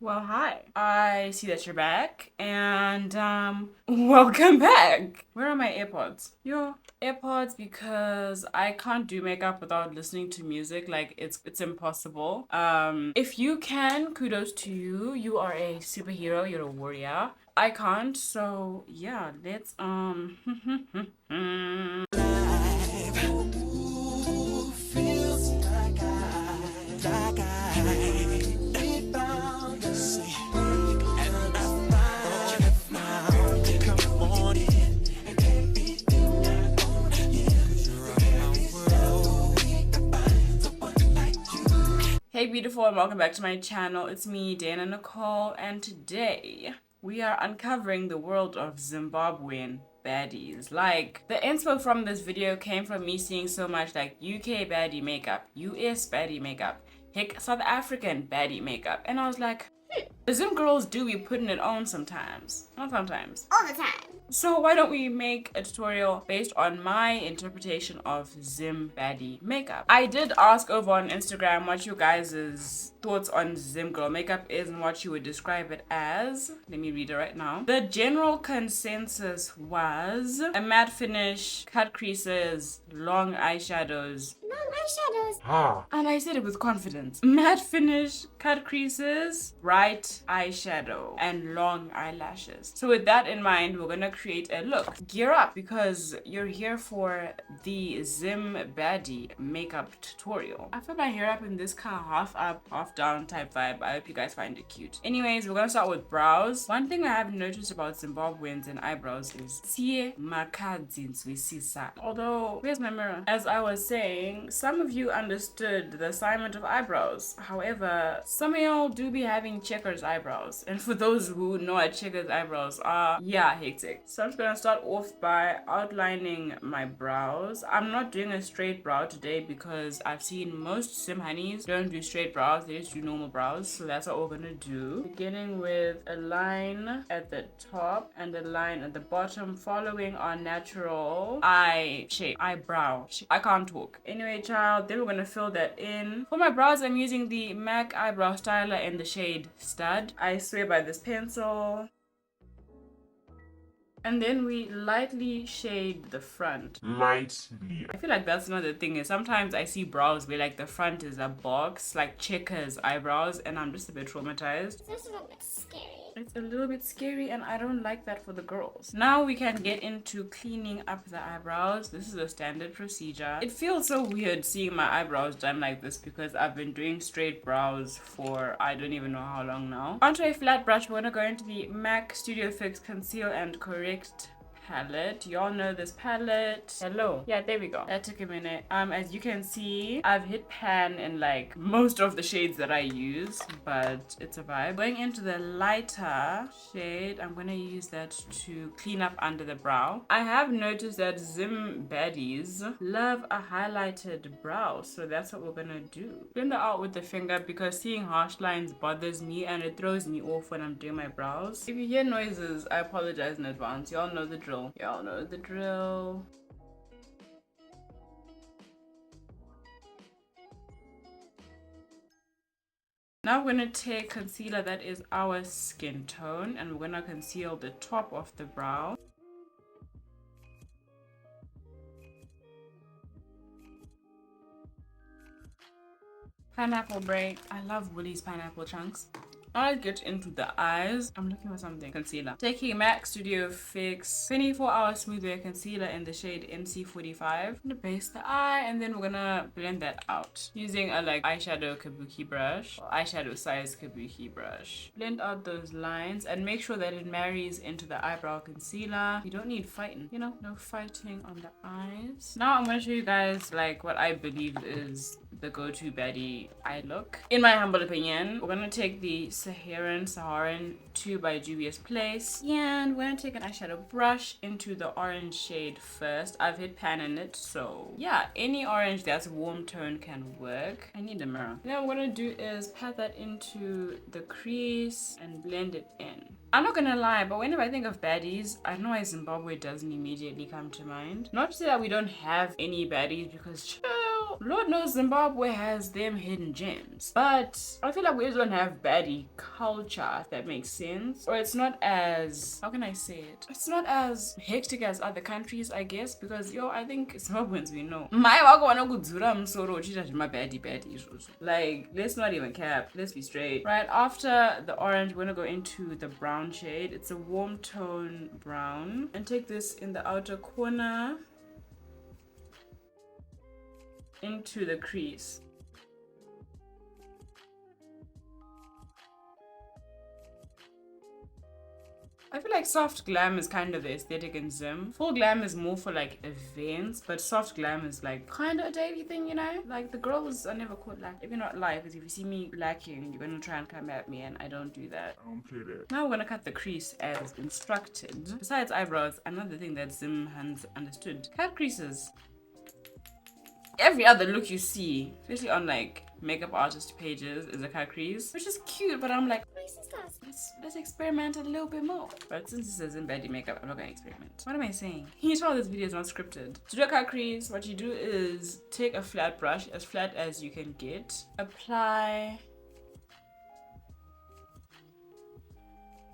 Well, hi. I see that you're back, and welcome back. Where are my AirPods? Your AirPods, because I can't do makeup without listening to music. Like it's impossible. If you can, kudos to you. You are a superhero. You're a warrior. I can't, so yeah. Let's Hey beautiful, and welcome back to my channel. It's me, Dana Nicole, and today we are uncovering the world of Zimbabwean baddies. Like, the inspo from this video came from me seeing so much like UK baddie makeup, US baddie makeup, heck, South African baddie makeup, and I was like, the Zim girls do be putting it on sometimes. Not sometimes. All the time. So why don't we make a tutorial based on my interpretation of Zim baddie makeup? I did ask over on Instagram what you guys' thoughts on Zim girl makeup is and what you would describe it as. Let me read it right now. The general consensus was a matte finish, cut creases, long eyeshadows. Long eyeshadows. And I said it with confidence. Matte finish, cut creases, bright eyeshadow, and long eyelashes. So with that in mind, we're gonna create a look. Gear up, because you're here for the Zim baddie makeup tutorial. I put my hair up in this kind of half up, half down type vibe. I hope you guys find it cute. Anyways, we're gonna start with brows. One thing I have noticed about Zimbabweans and eyebrows is tie makadzi nzwisisa. Although, where's my mirror? As I was saying, some of you understood the assignment of eyebrows. However, some of y'all do be having checkers eyebrows. And for those who know what checkers eyebrows are, yeah, hectic. So I'm just gonna start off by outlining my brows. I'm not doing a straight brow today because I've seen most Sim honeys don't do straight brows, they just do normal brows. So that's what we're gonna do. Beginning with a line at the top and a line at the bottom, following our natural eye shape, eyebrow shape. I can't talk. Anyway, child, then we're gonna fill that in. For my brows, I'm using the MAC eyebrow styler in the shade Stud. I swear by this pencil. And then we lightly shade the front. Lightly. I feel like that's another thing is sometimes I see brows where like the front is a box, like checkers eyebrows, and I'm just a bit traumatized. This is a little bit scary. It's a little bit scary and I don't like that for the girls. Now we can get into cleaning up the eyebrows. This is a standard procedure. It feels so weird seeing my eyebrows done like this because I've been doing straight brows for I don't even know how long now. Onto a flat brush, we're gonna go into the MAC Studio Fix Conceal and Correct palette. Y'all know this palette. Hello. Yeah, there we go. That took a minute. As you can see, I've hit pan in like most of the shades that I use, but it's a vibe. Going into the lighter shade, I'm gonna use that to clean up under the brow. I have noticed that Zim baddies love a highlighted brow, so that's what we're gonna do. Blend that out with the finger because seeing harsh lines bothers me and it throws me off when I'm doing my brows. If you hear noises, I apologize in advance. Y'all know the drill. Y'all know the drill. Now we're going to take concealer that is our skin tone and we're going to conceal the top of the brow. Pineapple braid. I love Woolies pineapple chunks. I'll get into the eyes. I'm looking for something. Concealer. Taking MAC Studio Fix 24-hour Smooth Wear Concealer in the shade MC45. I'm gonna base the eye and then we're gonna blend that out. Using a like eyeshadow kabuki brush. Or eyeshadow size kabuki brush. Blend out those lines and make sure that it marries into the eyebrow concealer. You don't need fighting. You know, no fighting on the eyes. Now I'm gonna show you guys like what I believe is the go-to baddie eye look. In my humble opinion, we're gonna take the Saharan 2 by Dubious Place and we're gonna take an eyeshadow brush into the orange shade first. I've hit pan in it, so yeah, any orange that's warm tone can work. I need a mirror. Now what I'm gonna do is pat that into the crease and blend it in. I'm not gonna lie, but whenever I think of baddies, I don't know why Zimbabwe doesn't immediately come to mind. Not to say that we don't have any baddies, because chill, Lord knows Zimbabwe has them hidden gems. But I feel like we just don't have baddie culture, if that makes sense. Or it's not as, how can I say it? It's not as hectic as other countries, I guess, because I think Zimbabweans we know. Like, let's not even cap, let's be straight. Right after the orange, we're gonna go into the brown shade. It's a warm tone brown. And take this in the outer corner into the crease. I feel like soft glam is kind of the aesthetic in Zim. Full glam is more for like events, but soft glam is like kind of a daily thing, you know? Like the girls are never caught like, if you're not live, because if you see me lacking, you're gonna try and come at me, and I don't do that. I don't play that. Now we're gonna cut the crease as instructed. Besides eyebrows, another thing that Zim has understood: cut creases. Every other look you see, especially on like makeup artist pages, is a cut crease, which is cute, but I'm like, let's experiment a little bit more. But since this is in baddie makeup, I'm not gonna experiment. What am I saying? Can you tell this video is not scripted? To do a cut crease, what you do is take a flat brush, as flat as you can get, apply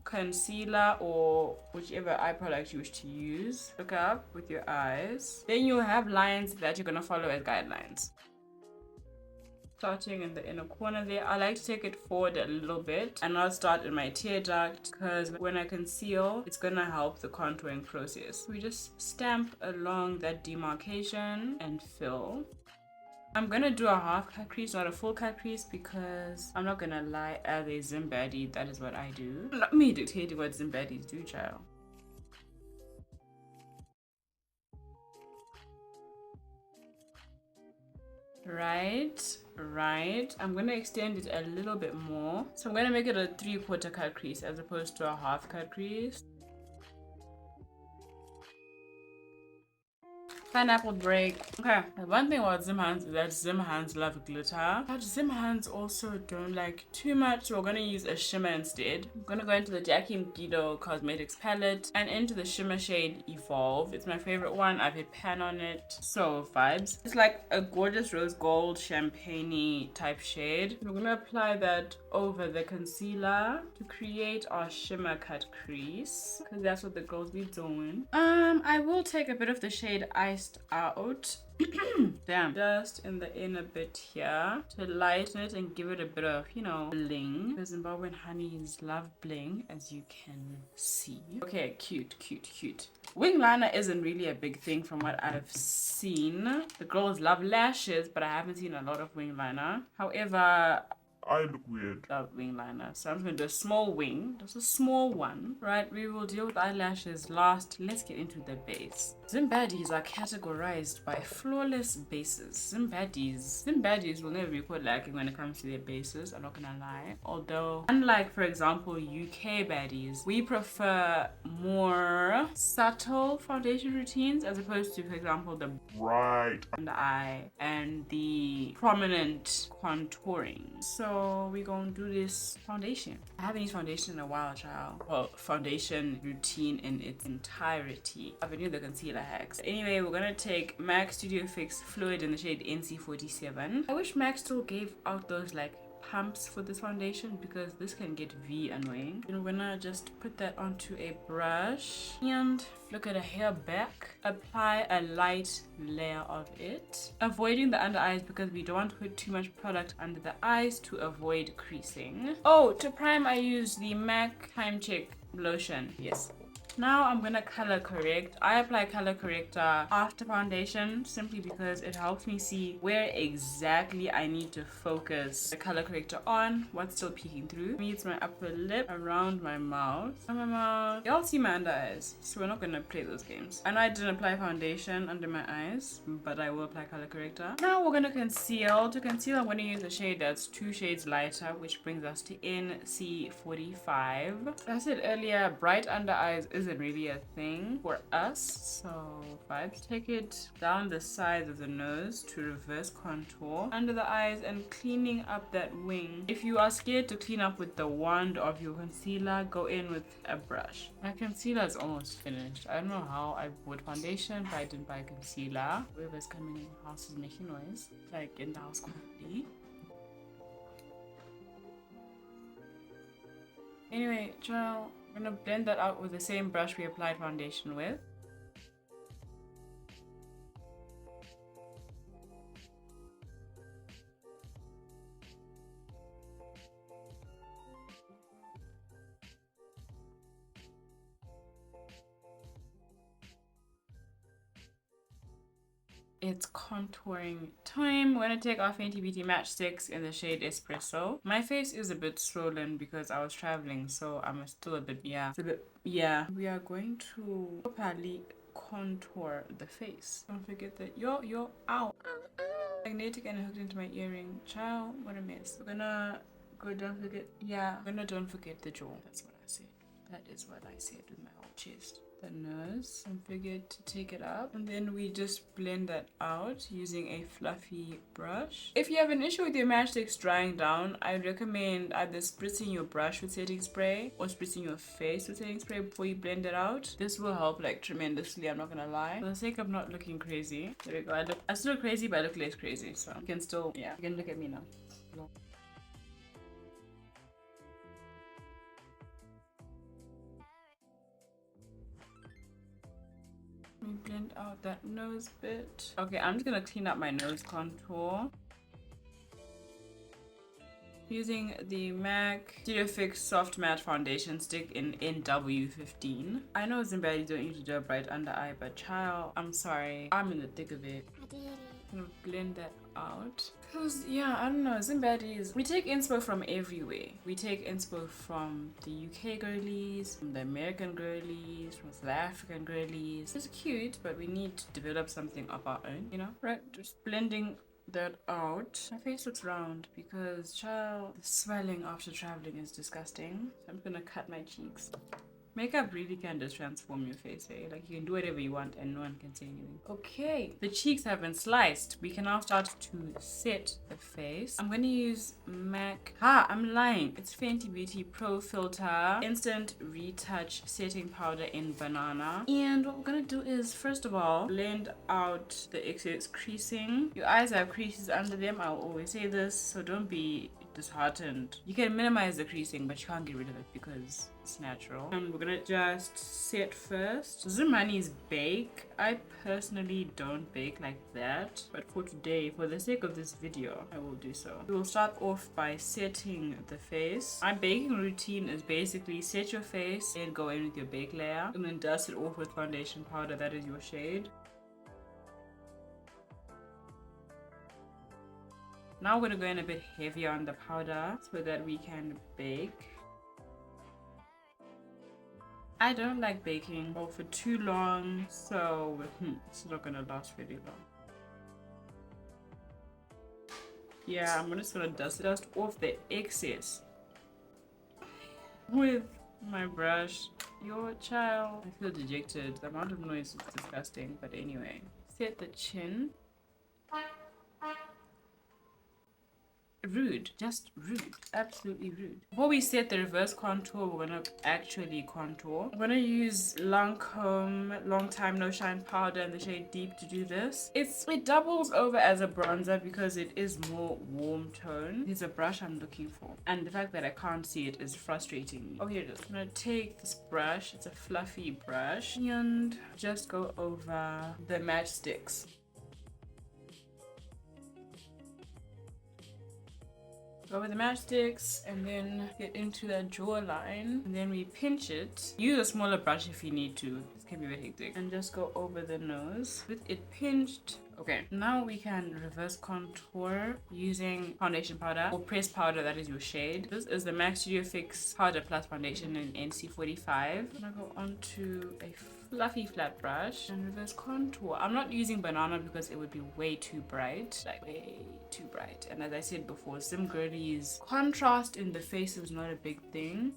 concealer or whichever eye product you wish to use. Look up with your eyes. Then you'll have lines that you're gonna follow as guidelines. Starting in the inner corner there, I like to take it forward a little bit and not start in my tear duct, because when I conceal, it's gonna help the contouring process. We just stamp along that demarcation and fill. I'm gonna do a half cut crease, not a full cut crease, because I'm not gonna lie, as a Zim baddie, that is what I do. Not me dictating what Zim baddies do, child. Right. I'm gonna extend it a little bit more. So I'm gonna make it a 3/4 cut crease as opposed to a half cut crease. Pineapple break. Okay, one thing about Zim hands is that Zim hands love glitter, but Zim hands also don't like too much, so we're gonna use a shimmer instead. I'm gonna go into the Jackie Mgido Cosmetics palette and into the shimmer shade Evolve. It's my favorite one. I've hit pan on it, so vibes. It's like a gorgeous rose gold champagne-y type shade. We're gonna apply that over the concealer to create our shimmer cut crease, because that's what the girls be doing. I will take a bit of the shade Iced Out damn, just in the inner bit here to lighten it and give it a bit of, bling, because Zimbabwean honeys love bling, as you can see. Okay, cute. Wing liner isn't really a big thing from what I've seen. The girls love lashes, but I haven't seen a lot of wing liner. However, I look weird. Love wing liner. So I'm going to do a small wing. Just a small one. Right, we will deal with eyelashes last. Let's get into the base. Zim baddies are categorized by flawless bases. Zim baddies will never be caught lacking when it comes to their bases. I'm not gonna lie. Although, unlike, for example, UK baddies, we prefer more subtle foundation routines as opposed to, for example, the bright under eye and the prominent contouring. So we're gonna do this foundation. I haven't used foundation in a while, child. Well, foundation routine in its entirety. I've been doing the concealer hacks. Anyway, we're gonna take MAC Studio Fix Fluid in the shade NC47. I wish MAC still gave out those like pumps for this foundation, because this can get annoying. And we're gonna just put that onto a brush and look at a hair back. Apply a light layer of it, avoiding the under eyes because we don't want to put too much product under the eyes to avoid creasing. Oh, to prime I use the MAC Time Check lotion. Yes. Now I'm gonna color correct. I apply color corrector after foundation simply because it helps me see where exactly I need to focus the color corrector on, what's still peeking through. For me, it's my upper lip, around my mouth, on my mouth. Y'all see my under eyes, so we're not gonna play those games. I know I didn't apply foundation under my eyes, but I will apply color corrector. Now we're gonna conceal. To conceal, I'm gonna use a shade that's 2 shades lighter, which brings us to NC45. As I said earlier, bright under eyes is isn't really a thing for us. So vibes, take it down the sides of the nose to reverse contour under the eyes and cleaning up that wing. If you are scared to clean up with the wand of your concealer, go in with a brush. My concealer is almost finished. I don't know how I bought foundation but I didn't buy concealer. Whoever's coming in the house is making noise, like in the house quietly. Anyway, child, I'm gonna blend that out with the same brush we applied foundation with. It's contouring time. We're gonna take our Fenty Beauty matchsticks in the shade Espresso. My face is a bit swollen because I was traveling, so I'm still a bit, yeah. We are going to properly contour the face. Don't forget that, ow. Magnetic and hooked into my earring. Child, what a mess. We're gonna go, don't forget the jaw. That's what I said. That is what I said with my whole chest. The nose, don't forget to take it up, and then we just blend that out using a fluffy brush. If you have an issue with your matchsticks drying down, I recommend either spritzing your brush with setting spray or spritzing your face with setting spray before you blend it out. This will help like tremendously, I'm not gonna lie. For the sake of not looking crazy, there we go. I still look crazy, but I look less crazy, so you can still, you can look at me now. Blend out that nose bit. Okay, I'm just gonna clean up my nose contour using the MAC Studio Fix Soft Matte Foundation Stick in NW15. I know Zimbabwean don't usually do a bright under eye, but child, I'm sorry, I'm in the thick of it. I did it. I'm gonna blend that out. Cause yeah, I don't know, Zimbabwean we take inspo from everywhere. We take inspo from the UK girlies, from the American girlies, from South African girlies. It's cute, but we need to develop something of our own, you know? Right, just blending that out. My face looks round because child, the swelling after traveling is disgusting. So I'm gonna cut my cheeks. Makeup really can just transform your face, eh? Like you can do whatever you want and no one can say anything. Okay, the cheeks have been sliced. We can now start to set the face. I'm gonna use MAC. I'm lying. It's Fenty Beauty Pro Filter Instant Retouch Setting Powder in Banana. And what we're gonna do is, first of all, blend out the excess creasing. Your eyes have creases under them. I'll always say this, so don't be disheartened. You can minimize the creasing, but you can't get rid of it because it's natural. And we're gonna just set first. Zimani's bake. I personally don't bake like that, but for today, for the sake of this video, I will do so. We will start off by setting the face. My baking routine is basically set your face and go in with your bake layer and then dust it off with foundation powder that is your shade. Now we're gonna go in a bit heavier on the powder so that we can bake. I don't like baking for too long, so it's not gonna last very long. Yeah, I'm just gonna dust off the excess with my brush. Your child. I feel dejected. The amount of noise is disgusting, but anyway. Set the chin. Rude, just rude, absolutely rude. Before we set the reverse contour, we're gonna actually contour. I'm gonna use Lancome Long Time No Shine powder in the shade Deep to do this. It doubles over as a bronzer because it is more warm tone. There's a brush I'm looking for, and the fact that I can't see it is frustrating me. Oh, here it is. I'm gonna take this brush, it's a fluffy brush, and just go over the matchsticks. Go with the matchsticks and then get into that jawline, and then we pinch it. Use a smaller brush if you need to. This can be a bit hectic. And just go over the nose with it pinched. Okay, now we can reverse contour using foundation powder or pressed powder, that is your shade. This is the MAC Studio Fix Powder Plus Foundation in NC45. I'm gonna go onto a fluffy flat brush and reverse contour. I'm not using banana because it would be way too bright, like way too bright. And as I said before, Zim girlies, contrast in the face is not a big thing.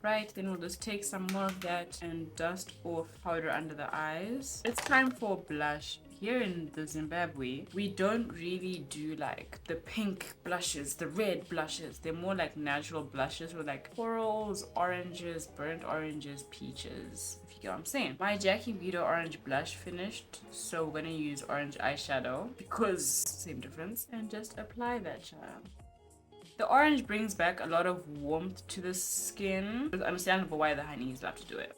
Right, then we'll just take some more of that and dust off powder under the eyes. It's time for blush. Here in the Zimbabwe, we don't really do like the pink blushes, the red blushes. They're more like natural blushes with like corals, oranges, burnt oranges, peaches. If you get what I'm saying. My Jackie Vito orange blush finished, so we're gonna use orange eyeshadow because same difference, and just apply that, child. The orange brings back a lot of warmth to the skin. It's understandable why the honeys love to do it.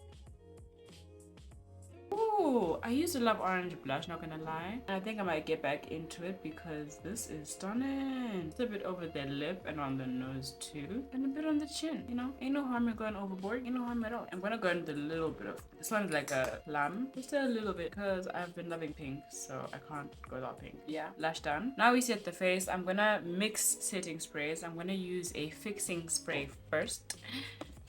Ooh, I used to love orange blush, not gonna lie. And I think I might get back into it because this is stunning. It's a bit over the lip and on the nose too. And a bit on the chin, you know? Ain't no harm in going overboard, ain't no harm at all. I'm gonna go into a little bit of, this one's like a plum. Just a little bit because I've been loving pink, so I can't go without pink. Yeah, lash done. Now we set the face. I'm gonna mix setting sprays. I'm gonna use a fixing spray first.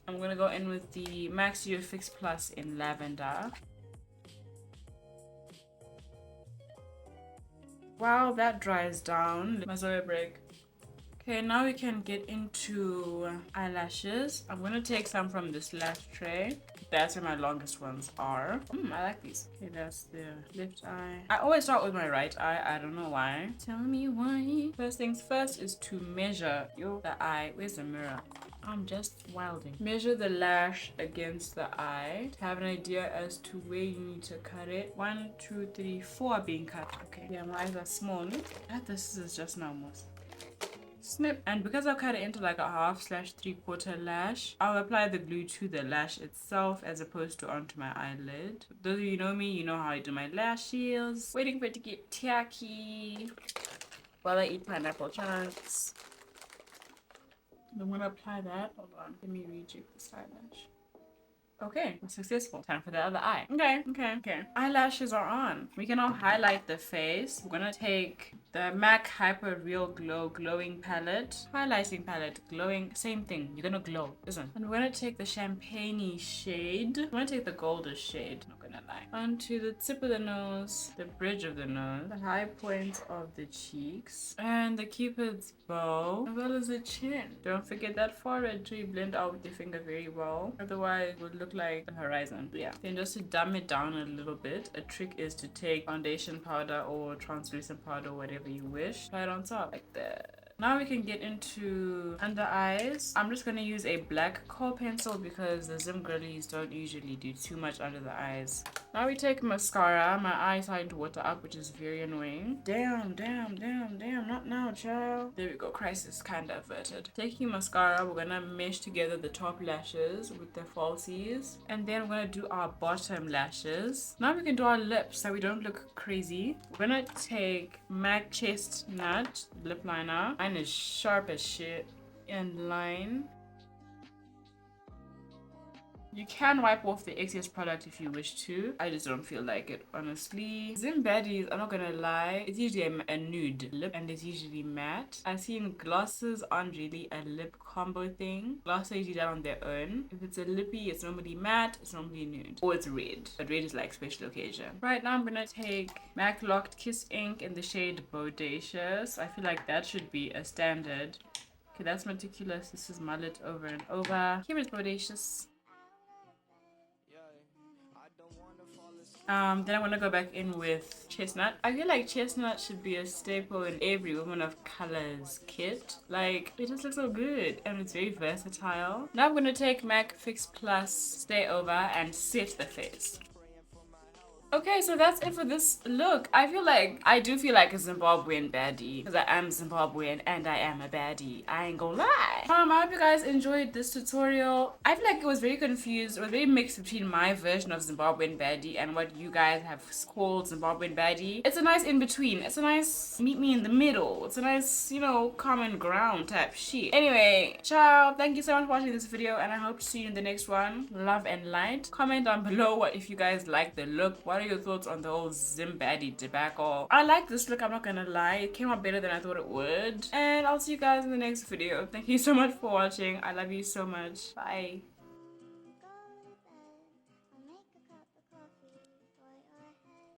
I'm gonna go in with the Max U Fix Plus in lavender. While that dries down, my Zoe break. Okay, now we can get into eyelashes. I'm gonna take some from this lash tray. That's where my longest ones are. I like these. Okay, that's the left eye. I always start with my right eye. I don't know why. Tell me why. First things first is to measure the eye. Where's the mirror? I'm just wilding. Measure the lash against the eye to have an idea as to where you need to cut it. 1, 2, 3, 4 are being cut. Okay. Yeah, my eyes are small. Look at this. Is just now almost. Snip. And because I'll cut it into like a 1/2/3/4 lash, I'll apply the glue to the lash itself as opposed to onto my eyelid. Those of you know me, you know how I do my lashes. Waiting for it to get tacky while I eat pineapple chunks. I'm gonna apply that. Hold on. Let me rejig this eyelash. Okay, we're successful. Time for the other eye. Okay. Eyelashes are on. We can now highlight the face. We're gonna take the MAC Hyper Real Glow Glowing Palette. Highlighting palette, glowing, same thing. You're gonna glow, isn't it? And we're gonna take the champagne-y shade. We're gonna take the goldish shade, not gonna lie. Onto the tip of the nose, the bridge of the nose, the high points of the cheeks, and the cupid's bow, as well as the chin. Don't forget that forehead to blend out with your finger very well. Otherwise, it would look like the horizon. Yeah. Then just to dumb it down a little bit, a trick is to take foundation powder or translucent powder, whatever you wish. Apply it on top like that. Now we can get into under eyes. I'm just gonna use a black kohl pencil because the Zim girlies don't usually do too much under the eyes. Now we take mascara. My eyes starting to water up, which is very annoying. Damn, not now, child. There we go, crisis kinda averted. Taking mascara, we're gonna mesh together the top lashes with the falsies. And then we're gonna do our bottom lashes. Now we can do our lips so we don't look crazy. We're gonna take MAC Chestnut lip liner. Mine is sharp as shit and line. You can wipe off the excess product if you wish to. I just don't feel like it, honestly. Zimbabwean, I'm not gonna lie, it's usually a nude lip and it's usually matte. I've seen glosses aren't really a lip combo thing. Glosses are usually done on their own. If it's a lippy, it's normally matte, it's normally nude. Or it's red. But red is like special occasion. Right now I'm gonna take MAC Locked Kiss ink in the shade Bodacious. I feel like that should be a standard. Okay, that's Meticulous. This is Mullet over and over. Here is Bodacious. Then I'm gonna go back in with Chestnut. I feel like Chestnut should be a staple in every Woman of Color's kit. Like, it just looks so good and it's very versatile. Now I'm gonna take MAC Fix Plus Stay Over and set the face. Okay, so that's it for this look. I do feel like a Zimbabwean baddie because I am Zimbabwean and I am a baddie. I ain't gonna lie. I hope you guys enjoyed this tutorial. I feel like it was very confused. It was very mixed between my version of Zimbabwean baddie and what you guys have called Zimbabwean baddie. It's a nice in between. It's a nice meet me in the middle. It's a nice, you know, common ground type shit. Anyway, ciao. Thank you so much for watching this video and I hope to see you in the next one. Love and light. Comment down below if you guys like the look. What are your thoughts on the whole Zimbabwean debacle? I like this look, I'm not gonna lie. It came out better than I thought it would. And I'll see you guys in the next video. Thank you so much for watching. I love you so much. Bye.